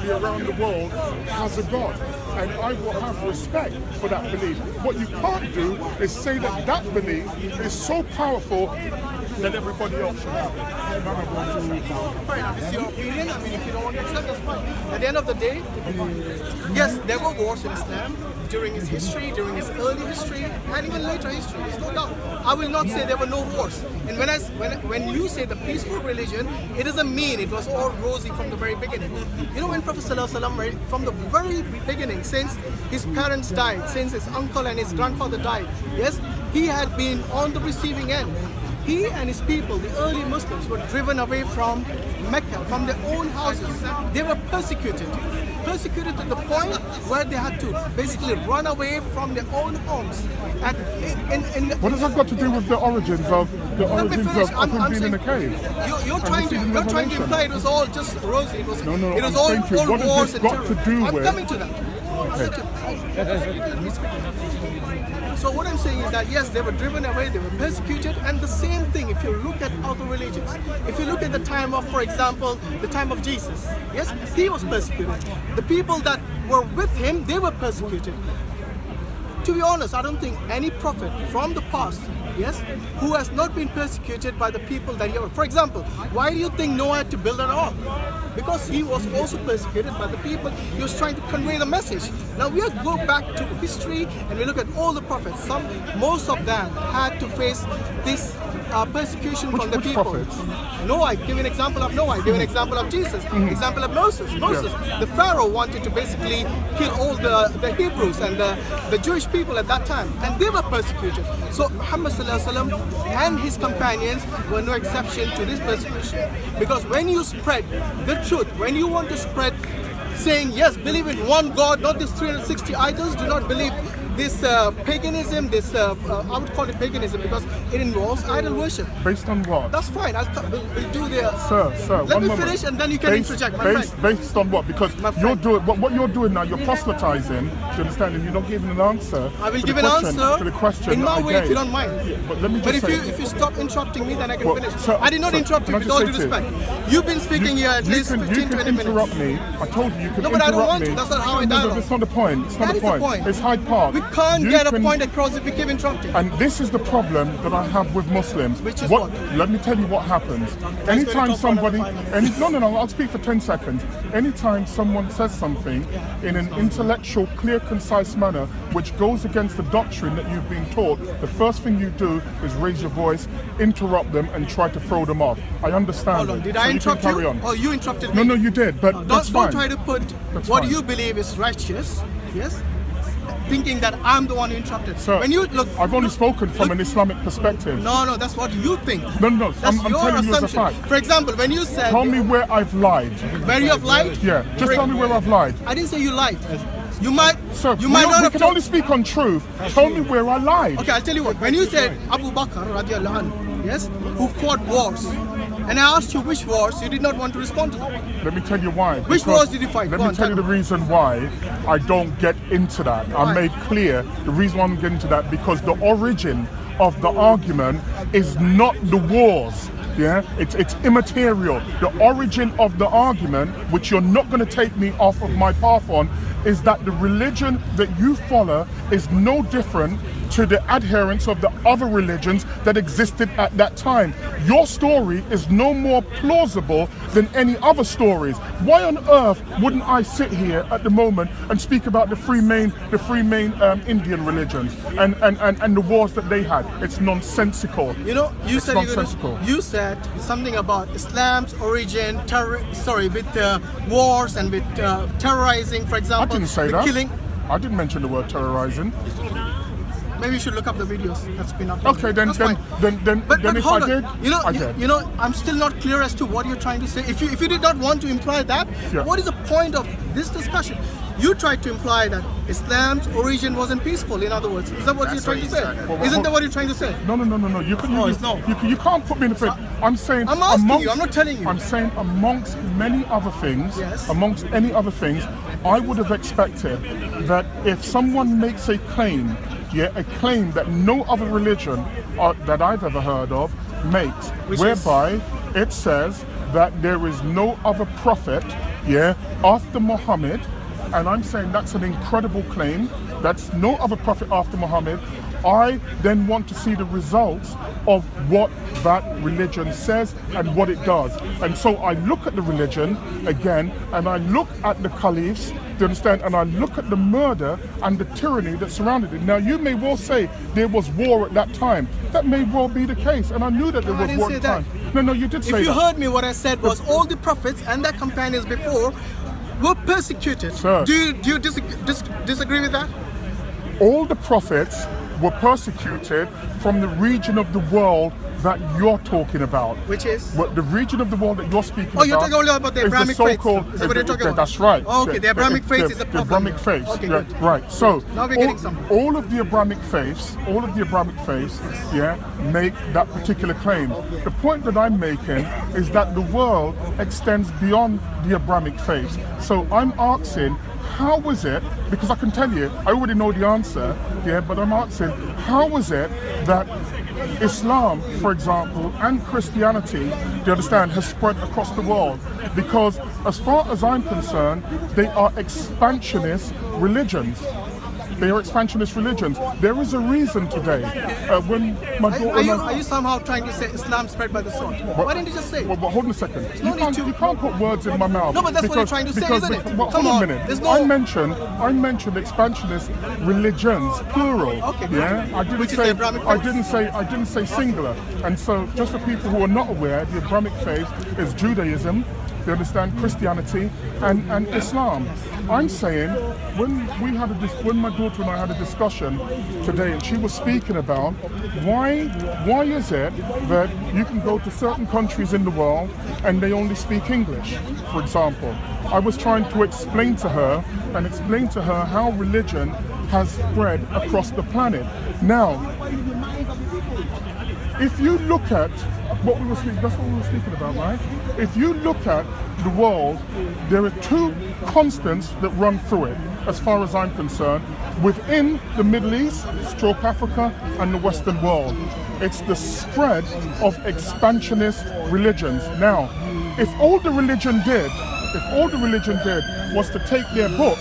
globally around the world has a God. And I will have respect for that belief. What you can't do is say that that belief is so powerful that everybody else should have it. Fair enough, it's your opinion. I mean, if you don't want to accept, that's fine. At the end of the day, yes, there were wars in Islam during its history, during its early history, and even later history. There's no doubt. I will not say there were no wars. And when you say the peaceful religion, it doesn't mean it was all rosy from the very beginning. You know, when Prophet ﷺ, from the very beginning, since his parents died, since his uncle and his grandfather died, yes, he had been on the receiving end. He and his people, the early Muslims, were driven away from Mecca, from their own houses. They were persecuted to the point where they had to basically run away from their own homes. And what has that got to do with the origins of him being in a cave? You're trying to imply it was all just rosy. It was all what wars has this got to do with? I'm coming to that. So what I'm saying is that yes, they were driven away, they were persecuted, and the same thing if you look at other religions. If you look at the time of, for example, the time of Jesus, yes, he was persecuted. The people that were with him, they were persecuted. To be honest, I don't think any prophet from the past, yes, who has not been persecuted by the people that he was. For example, why do you think Noah had to build an ark? Because he was also persecuted by the people he was trying to convey the message. Now we go back to history and we look at all the prophets. Most of them had to face this persecution from the people. Prophets? Noah, give an example of Noah, give an example of Jesus, example of Moses. The Pharaoh wanted to basically kill all the Hebrews and the Jewish people at that time, and they were persecuted. So Muhammad ﷺ and his companions were no exception to this persecution. Because when you spread the truth, when you want to spread saying yes, believe in one God, not these 360 idols, do not believe this paganism, I would call it paganism because it involves idol worship. Based on what? That's fine. We'll do the. Sir, let me finish and then you can interject, my friend. Based on what? Because you're doing what you're doing now. You're proselytizing. Do you understand? And you're not giving an answer. I will give an answer to the question in my way if you don't mind. But let me just say, if you stop interrupting me, then I can finish. Sir, I did not interrupt you with all due respect. You've been speaking here at least 15-20 minutes. You can interrupt me. I told you can interrupt me. No, but I don't want to. That's not how I dialogue. That's not the point. It's not that the point. Is the point. It's Hyde Park. We can't get a point across if we keep interrupting. And this is the problem that I have with Muslims. Which is what? Let me tell you what happens. Anytime somebody, I'll speak for 10 seconds. Anytime someone says something in an intellectual, clear, concise manner, which goes against the doctrine that you've been taught, the first thing you do is raise your voice, interrupt them, and try to throw them off. I understand. Hold on, did I interrupt you? Or you interrupted me? No, you did, but that's fine. Don't try to put what you believe is righteous, yes? Thinking that I'm the one who interrupted. Sir, when you look, I've only spoken from an Islamic perspective. No, that's what you think. No, that's I'm telling you as a fact. For example, when you said... Tell me where I've lied. Where you have lied? Yeah, just tell me where I've lied. I didn't say you lied. You might... Sir, you might not we can only speak on truth. Tell me where I lied. Okay, I'll tell you what. When you said Abu Bakr, radiallahu anhu, yes, who fought wars, and I asked you which wars, you did not want to respond to that. Let me tell you why. Which wars did you fight? Let me tell you the reason why I don't get into that. I made clear the reason why I'm getting into that because the origin of the argument is not the wars. Yeah, it's immaterial. The origin of the argument, which you're not going to take me off of my path on, is that the religion that you follow is no different to the adherents of the other religions that existed at that time. Your story is no more plausible than any other stories. Why on earth wouldn't I sit here at the moment and speak about the three main Indian religions and the wars that they had? It's nonsensical. You know, you said something about Islam's origin, with wars and with terrorizing, for example. I didn't say that. Killing. I didn't mention the word terrorizing. Maybe you should look up the videos that's been uploaded. Okay, then if I did, I did. You know, I'm still not clear as to what you're trying to say. If you did not want to imply that, what is the point of this discussion? You tried to imply that Islam's origin wasn't peaceful, in other words. Is that what you're trying to say? Isn't that what you're trying to say? No. You can't put me in the face. I'm saying... I'm asking you, I'm not telling you. I'm saying amongst many other things, amongst any other things, I would have expected that if someone makes a claim, a claim that no other religion that I've ever heard of makes, whereby it says that there is no other prophet yeah, after Muhammad, and I'm saying that's an incredible claim. That's no other prophet after Muhammad. I then want to see the results of what that religion says and what it does. And so I look at the religion again, and I look at the caliphs, do you understand? And I look at the murder and the tyranny that surrounded it. Now, you may well say there was war at that time. That may well be the case, and I knew that there was war at the time. No, you did say that. If you heard me, what I said was all the prophets and their companions before were persecuted. Sir. Do you disagree with that? All the prophets were persecuted from the region of the world that you're talking about. Which is? What the region of the world that you're speaking about. Oh, you're talking only about the Abrahamic faith. Is that what you're talking about? That's right. Oh, okay, the Abrahamic faith is a problem. The Abrahamic faith. Okay, yeah, good. right. So now we're getting somewhere. all of the Abrahamic faiths, yeah, make that particular claim. The point that I'm making is that the world extends beyond the Abrahamic faiths. So I'm asking, how was it, because I can tell you, I already know the answer, yeah, but I'm asking, how was it that Islam, for example, and Christianity, do you understand, has spread across the world? Because as far as I'm concerned, they are expansionist religions. They are expansionist religions. There is a reason today when my daughter... Are you somehow trying to say Islam spread by the sword? Why didn't you just say? Well, hold on a second. No You can't put words in my mouth. No, but that's what you're trying to say, isn't it? Well, Come hold on. a minute. There's no... I mentioned expansionist religions, plural. Okay, yeah. I didn't say singular. And so, just for people who are not aware, the Abrahamic faith is Judaism. They understand Christianity and Islam. I'm saying when my daughter and I had a discussion today, and she was speaking about why is it that you can go to certain countries in the world and they only speak English, for example. I was trying to explain to her how religion has spread across the planet. Now, if you look at what we were speaking, that's what we were speaking about, right? If you look at the world, there are two constants that run through it, as far as I'm concerned, within the Middle East, stroke Africa, and the Western world. It's the spread of expansionist religions. Now, if all the religion did was to take their book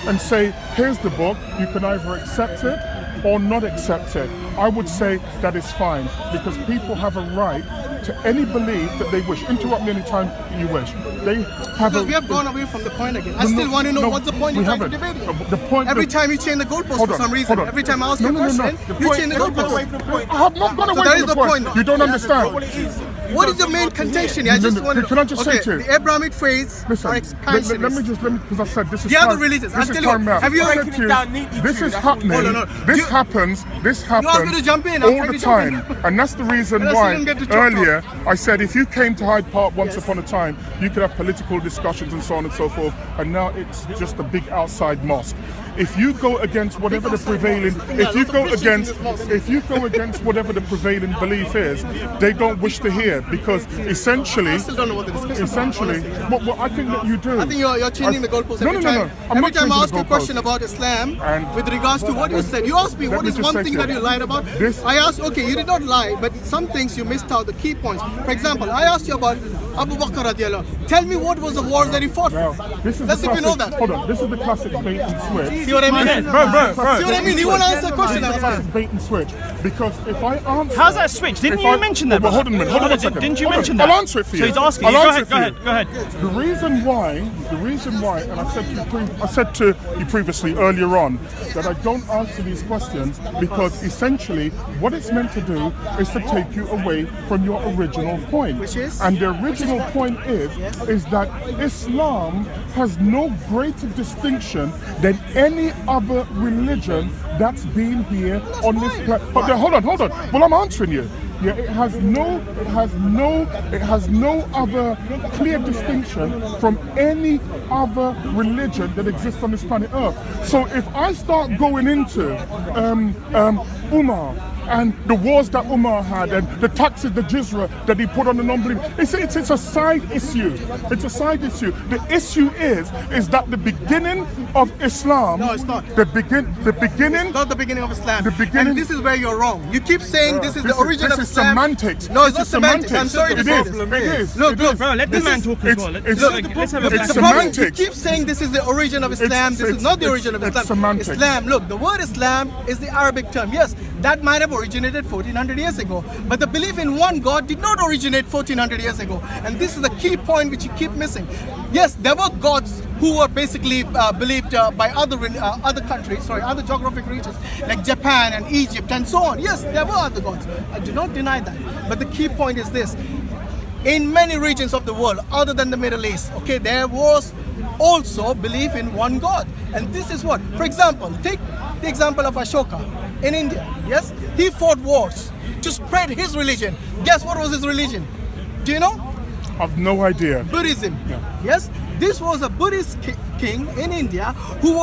and say, here's the book, you can either accept it or not accept it, I would say that is fine, because people have a right to any belief that they wish. Interrupt me anytime you wish. They have because we have gone away from the point again. I still want to know what's the point you're trying to debate here. The point every time you change the goalpost for some reason. Every time I ask you a question, you change the goalpost. I have not gone away from the point. You don't understand. What is the main contention? I just want to... Can I just say to you? The Abrahamic faiths are expansionist. Let me, because I said this is... The other religions, I'm telling you, have you ever... This is happening. No. This happens You asked me to jump in. all the time. And that's the reason why earlier I said if you came to Hyde Park once upon a time, you could have political discussions and so on and so forth. And now it's just a big outside mosque. If you go against whatever the prevailing, if you go against whatever the prevailing belief is, they don't wish to hear, because essentially, I still don't know what the discussion is. Well, I think that you do. I think you're changing the goalposts every time. Every time I ask you a question about Islam, with regards to what you said, you asked me what is one thing that you lied about. I asked, okay, you did not lie, but some things you missed out, the key points. For example, I asked you about Abu Bakr radiallahu anhu. Tell me what was the wars that he fought for. Let's see if you know that. Hold on, this is the classic bait and switch. See what I mean? Bro. See what I mean? You want to answer the question. Classic bait and switch. Because if I answer... How's that switch? Didn't you mention that? Well, hold on a minute. Didn't you mention that? I'll answer it for you. So he's asking you. Go ahead. The reason why, and I said to you previously earlier on, that I don't answer these questions because essentially what it's meant to do is to take you away from your original point. Which is? And the original point is that Islam has no greater distinction than any other religion that's been here on this planet. But hold on. Well, I'm answering you. Yeah, it has no other clear distinction from any other religion that exists on this planet Earth. So if I start going into Umar, and the wars that Umar had, and the taxes, the jizra that he put on the non-believers. It's a side issue. It's a side issue. The issue is that the beginning of Islam. No, it's not. The beginning. It's not the beginning of Islam. The beginning. And this is where you're wrong. You keep saying this is the origin of This is Islam. semantics. No, it's This not is semantics. I'm sorry to It say is. this. It is. Look, It look. is. Bro, let the This man is- talk as well. it's- Let's have a it's back. The problem is semantics. you keep saying this is the origin of Islam. This is not the origin of it's Islam. semantics. Islam, look, the word Islam is the Arabic term. Yes, that might have originated 1400 years ago. But the belief in one God did not originate 1400 years ago. And this is the key point which you keep missing. Yes, there were gods who were basically believed by other countries, other geographic regions like Japan and Egypt and so on. Yes, there were other gods. I do not deny that. But the key point is this. In many regions of the world, other than the Middle East, okay, there was also belief in one God. And this is what, for example, take the example of Ashoka in India. Yes, he fought wars to spread his religion. Guess what was his religion? Do you know? I've no idea. Buddhism. Yes, this was a Buddhist king in India who was